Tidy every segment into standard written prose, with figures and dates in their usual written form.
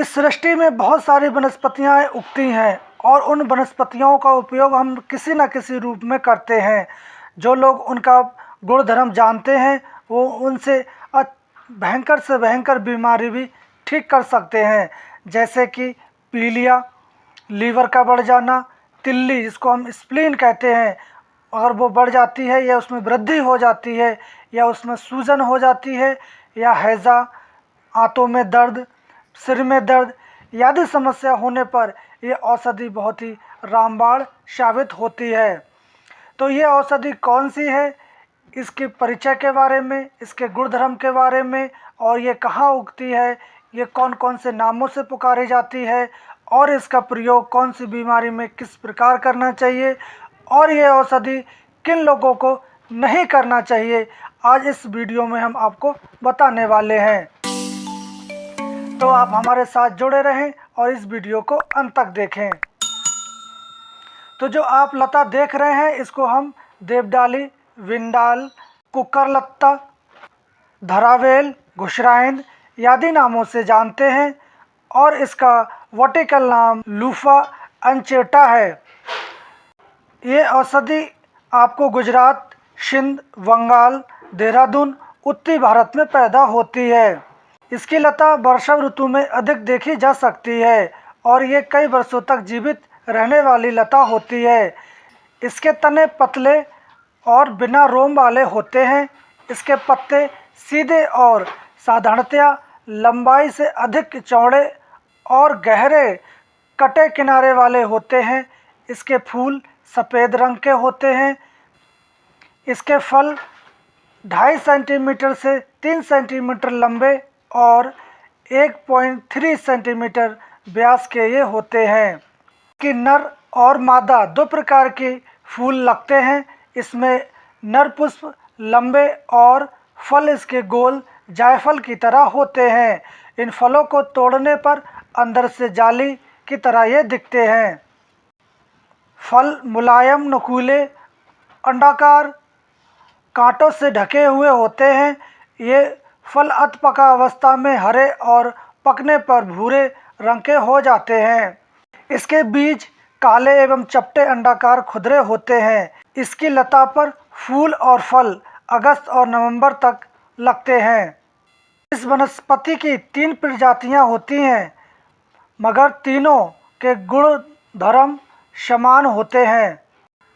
इस सृष्टि में बहुत सारी वनस्पतियाँ उगती हैं और उन वनस्पतियों का उपयोग हम किसी न किसी रूप में करते हैं। जो लोग उनका गुण धर्म जानते हैं वो उनसे भयंकर से भयंकर बीमारी भी ठीक कर सकते हैं, जैसे कि पीलिया, लीवर का बढ़ जाना, तिल्ली जिसको हम स्प्लीन कहते हैं, अगर वो बढ़ जाती है या उसमें वृद्धि हो जाती है या उसमें सूजन हो जाती है, या हैज़ा, आंतों में दर्द, सिर में दर्द आदि समस्या होने पर ये औषधि बहुत ही रामबाण साबित होती है। तो ये औषधि कौन सी है, इसके परिचय के बारे में, इसके गुणधर्म के बारे में, और ये कहाँ उगती है, ये कौन कौन से नामों से पुकारी जाती है, और इसका प्रयोग कौन सी बीमारी में किस प्रकार करना चाहिए, और ये औषधि किन लोगों को नहीं करना चाहिए, आज इस वीडियो में हम आपको बताने वाले हैं। तो आप हमारे साथ जुड़े रहें और इस वीडियो को अंत तक देखें। तो जो आप लता देख रहे हैं इसको हम देवडाली, विंडाल, कुकरलत्ता, धरावेल, घुशराइंद आदि नामों से जानते हैं, और इसका वर्टिकल नाम लूफा अनचेटा है। ये औषधि आपको गुजरात, सिंध, बंगाल, देहरादून, उत्तरी भारत में पैदा होती है। इसकी लता वर्षा ऋतु में अधिक देखी जा सकती है और ये कई वर्षों तक जीवित रहने वाली लता होती है। इसके तने पतले और बिना रोम वाले होते हैं। इसके पत्ते सीधे और साधारणतया लंबाई से अधिक चौड़े और गहरे कटे किनारे वाले होते हैं। इसके फूल सफ़ेद रंग के होते हैं। इसके फल 2.5 सेंटीमीटर से 3 सेंटीमीटर लंबे और 1.3 सेंटीमीटर व्यास के ये होते हैं। कि नर और मादा दो प्रकार के फूल लगते हैं। इसमें नर पुष्प लंबे और फल इसके गोल जायफल की तरह होते हैं। इन फलों को तोड़ने पर अंदर से जाली की तरह ये दिखते हैं। फल मुलायम, नुकीले, अंडाकार, कांटों से ढके हुए होते हैं। ये फल अधपका अवस्था में हरे और पकने पर भूरे रंग के हो जाते हैं। इसके बीज काले एवं चपटे अंडाकार खुदरे होते हैं। इसकी लता पर फूल और फल अगस्त और नवंबर तक लगते हैं। इस वनस्पति की 3 प्रजातियां होती हैं, मगर तीनों के गुण धर्म समान होते हैं।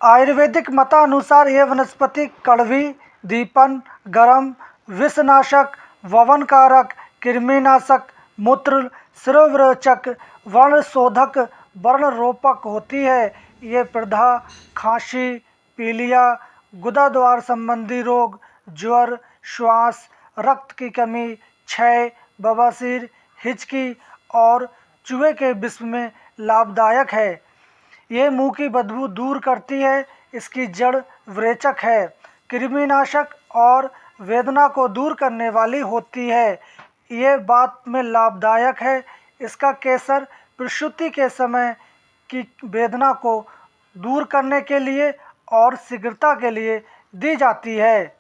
आयुर्वेदिक मतानुसार यह वनस्पति कड़वी, दीपन, गरम, विषनाशक, ववनकारक, कृमिनाशक, मूत्र शिरोविरोचक, वर्णशोधक, वर्णरोपक होती है। ये प्रदाह, खांसी, पीलिया, गुदाद्वार संबंधी रोग, ज्वर, श्वास, रक्त की कमी, क्षय, बवासीर, हिचकी और चूहे के विष में लाभदायक है। ये मुंह की बदबू दूर करती है। इसकी जड़ विरेचक है, कृमिनाशक और वेदना को दूर करने वाली होती है। ये बात में लाभदायक है। इसका केसर प्रसूति के समय की वेदना को दूर करने के लिए और शीघ्रता के लिए दी जाती है।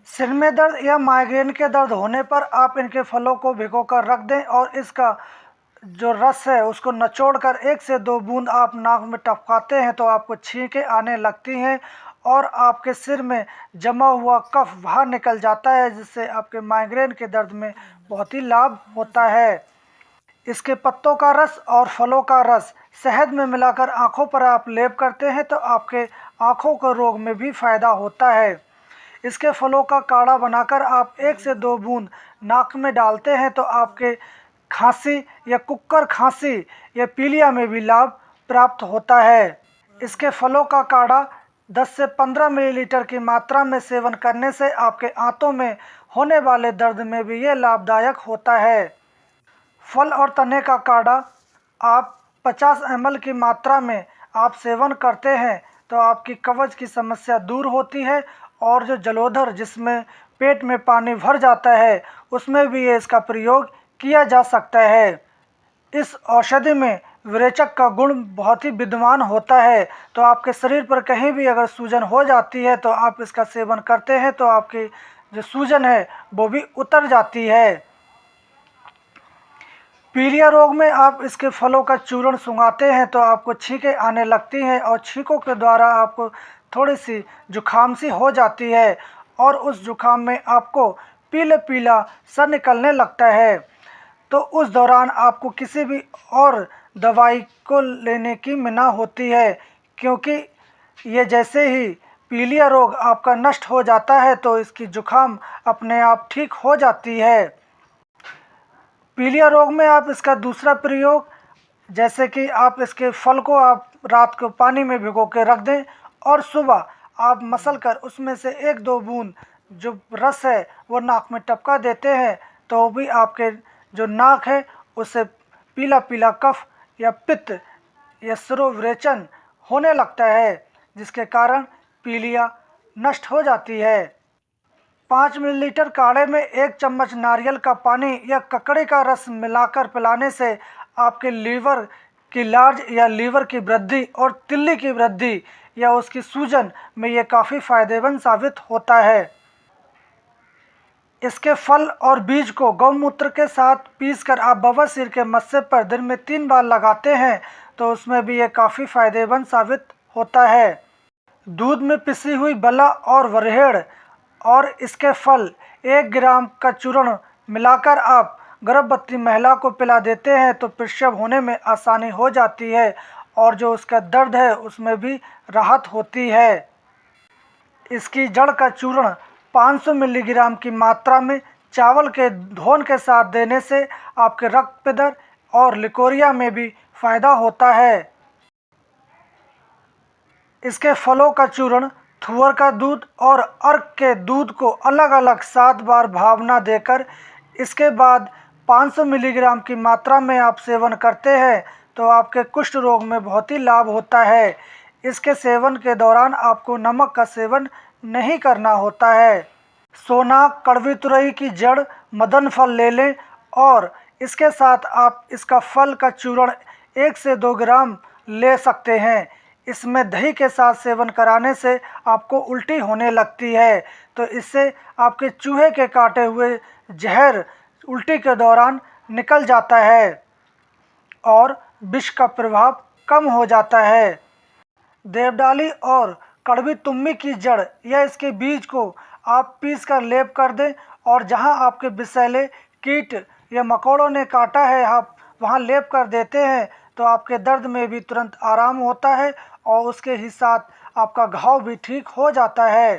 सिर में दर्द या माइग्रेन के दर्द होने पर आप इनके फलों को भिगोकर रख दें और इसका जो रस है उसको निचोड़कर 1 से 2 बूंद आप नाक में टपकाते हैं तो आपको छींकें आने लगती हैं और आपके सिर में जमा हुआ कफ बाहर निकल जाता है, जिससे आपके माइग्रेन के दर्द में बहुत ही लाभ होता है। इसके पत्तों का रस और फलों का रस शहद में मिलाकर आँखों पर आप लेप करते हैं तो आपके आँखों के रोग में भी फ़ायदा होता है। इसके फलों का काढ़ा बनाकर आप 1 से 2 बूंद नाक में डालते हैं तो आपके खांसी या कुक्कर खांसी या पीलिया में भी लाभ प्राप्त होता है। इसके फलों का काढ़ा 10 से 15 मिलीलीटर की मात्रा में सेवन करने से आपके आंतों में होने वाले दर्द में भी ये लाभदायक होता है। फल और तने का काढ़ा आप 50 ml की मात्रा में आप सेवन करते हैं तो आपकी कब्ज की समस्या दूर होती है, और जो जलोदर जिसमें पेट में पानी भर जाता है उसमें भी ये इसका प्रयोग किया जा सकता है। इस औषधि में विरेचक का गुण बहुत ही विद्यमान होता है, तो आपके शरीर पर कहीं भी अगर सूजन हो जाती है तो आप इसका सेवन करते हैं तो आपकी जो सूजन है वो भी उतर जाती है। पीलिया रोग में आप इसके फलों का चूर्ण सुंघाते हैं तो आपको छींकें आने लगती हैं और छींकों के द्वारा आपको थोड़ी सी जुखाम सी हो जाती है और उस जुखाम में आपको पीला पीला सा निकलने लगता है। तो उस दौरान आपको किसी भी और दवाई को लेने की मना होती है, क्योंकि ये जैसे ही पीलिया रोग आपका नष्ट हो जाता है तो इसकी जुखाम अपने आप ठीक हो जाती है। पीलिया रोग में आप इसका दूसरा प्रयोग, जैसे कि आप इसके फल को आप रात को पानी में भिगो के रख दें और सुबह आप मसल कर उसमें से 1-2 बूंद जो रस है वो नाक में टपका देते हैं तो भी आपके जो नाक है उससे पीला पीला कफ या पित्त या स्रोविरेचन होने लगता है, जिसके कारण पीलिया नष्ट हो जाती है। 5 मिलीलीटर काढ़े में 1 चम्मच नारियल का पानी या ककड़ी का रस मिलाकर पिलाने से आपके लीवर की लार्ज या लीवर की वृद्धि और तिल्ली की वृद्धि या उसकी सूजन में ये काफ़ी फायदेमंद साबित होता है। इसके फल और बीज को गौमूत्र के साथ पीसकर आप बवासीर के मस्से पर दिन में 3 बार लगाते हैं तो उसमें भी ये काफ़ी फायदेमंद साबित होता है। दूध में पिसी हुई बला और वरहेड़ और इसके फल 1 ग्राम का चूर्ण मिलाकर आप गर्भवती महिला को पिला देते हैं तो प्रसव होने में आसानी हो जाती है और जो उसका दर्द है उसमें भी राहत होती है। इसकी जड़ का चूर्ण 500 मिलीग्राम की मात्रा में चावल के धोन के साथ देने से आपके रक्त पिदर और लिकोरिया में भी फायदा होता है। इसके फलों का चूर्ण थुअर का दूध और अर्क के दूध को अलग अलग 7 बार भावना देकर इसके बाद 500 मिलीग्राम की मात्रा में आप सेवन करते हैं तो आपके कुष्ठ रोग में बहुत ही लाभ होता है। इसके सेवन के दौरान आपको नमक का सेवन नहीं करना होता है। सोनाक, कड़वी तुरई की जड़, मदन फल ले लें और इसके साथ आप इसका फल का चूर्ण 1 से 2 ग्राम ले सकते हैं। इसमें दही के साथ सेवन कराने से आपको उल्टी होने लगती है तो इससे आपके चूहे के काटे हुए जहर उल्टी के दौरान निकल जाता है और विष का प्रभाव कम हो जाता है। देवडाली और कड़वी तुम्मी की जड़ या इसके बीज को आप पीस कर लेप कर दें और जहां आपके विषैले कीट या मकोड़ों ने काटा है आप वहां लेप कर देते हैं तो आपके दर्द में भी तुरंत आराम होता है और उसके ही साथ आपका घाव भी ठीक हो जाता है।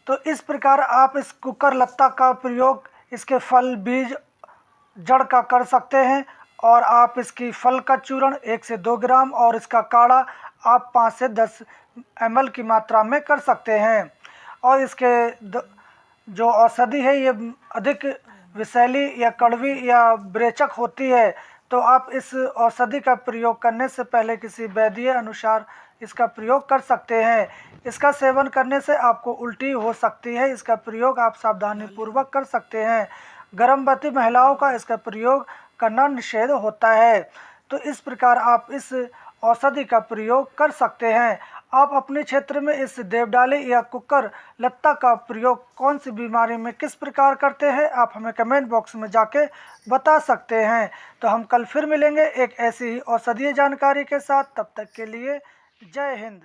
तो इस प्रकार आप इस कुकर लत्ता का प्रयोग इसके फल, बीज, जड़ का कर सकते हैं और आप इसकी फल का चूर्ण 1 से 2 ग्राम और इसका काढ़ा आप 5 से 10 ml की मात्रा में कर सकते हैं। और इसके जो औषधि है ये अधिक विषैली या कड़वी या विरेचक होती है तो आप इस औषधि का प्रयोग करने से पहले किसी वैद्य अनुसार इसका प्रयोग कर सकते हैं। इसका सेवन करने से आपको उल्टी हो सकती है, इसका प्रयोग आप सावधानीपूर्वक कर सकते हैं। गर्भवती महिलाओं का इसका प्रयोग करना निषेध होता है। तो इस प्रकार आप इस औषधि का प्रयोग कर सकते हैं। आप अपने क्षेत्र में इस देवडाली या कुकर लत्ता का प्रयोग कौन सी बीमारी में किस प्रकार करते हैं आप हमें कमेंट बॉक्स में जाके बता सकते हैं। तो हम कल फिर मिलेंगे एक ऐसी ही औषधीय जानकारी के साथ। तब तक के लिए जय हिंद।